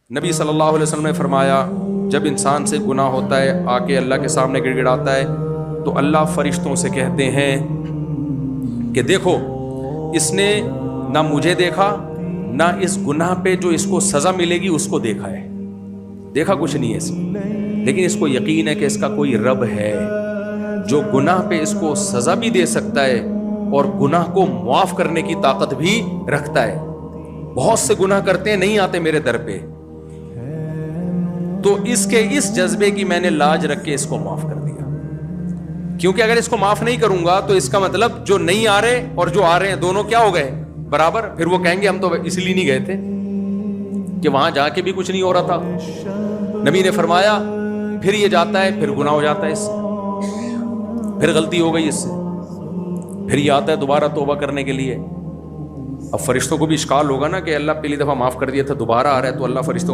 نبی صلی اللہ علیہ وسلم نے فرمایا جب انسان سے گناہ ہوتا ہے آ کے اللہ کے سامنے گڑ گڑاتا ہے تو اللہ فرشتوں سے کہتے ہیں کہ دیکھو اس نے نہ مجھے دیکھا نہ اس گناہ پہ جو اس کو سزا ملے گی اس کو دیکھا ہے، دیکھا کچھ نہیں ہے اس نے، لیکن اس کو یقین ہے کہ اس کا کوئی رب ہے جو گناہ پہ اس کو سزا بھی دے سکتا ہے اور گناہ کو معاف کرنے کی طاقت بھی رکھتا ہے۔ بہت سے گناہ کرتے ہیں نہیں آتے میرے در پہ، تو اس کے اس جذبے کی میں نے لاج رکھ کے اس کو معاف کر دیا، کیونکہ اگر اس کو معاف نہیں کروں گا تو اس کا مطلب جو نہیں آ رہے اور جو آ رہے ہیں دونوں کیا ہو گئے برابر، پھر وہ کہیں گے ہم تو اس لیے نہیں گئے تھے کہ وہاں جا کے بھی کچھ نہیں ہو رہا تھا۔ نبی نے فرمایا پھر یہ جاتا ہے پھر گناہ ہو جاتا ہے اس سے، پھر غلطی ہو گئی اس سے، پھر یہ آتا ہے دوبارہ توبہ کرنے کے لیے۔ اب فرشتوں کو بھی اشکال ہوگا نا کہ اللہ پہلی دفعہ معاف کر دیا تھا دوبارہ آ رہا ہے، تو اللہ فرشتوں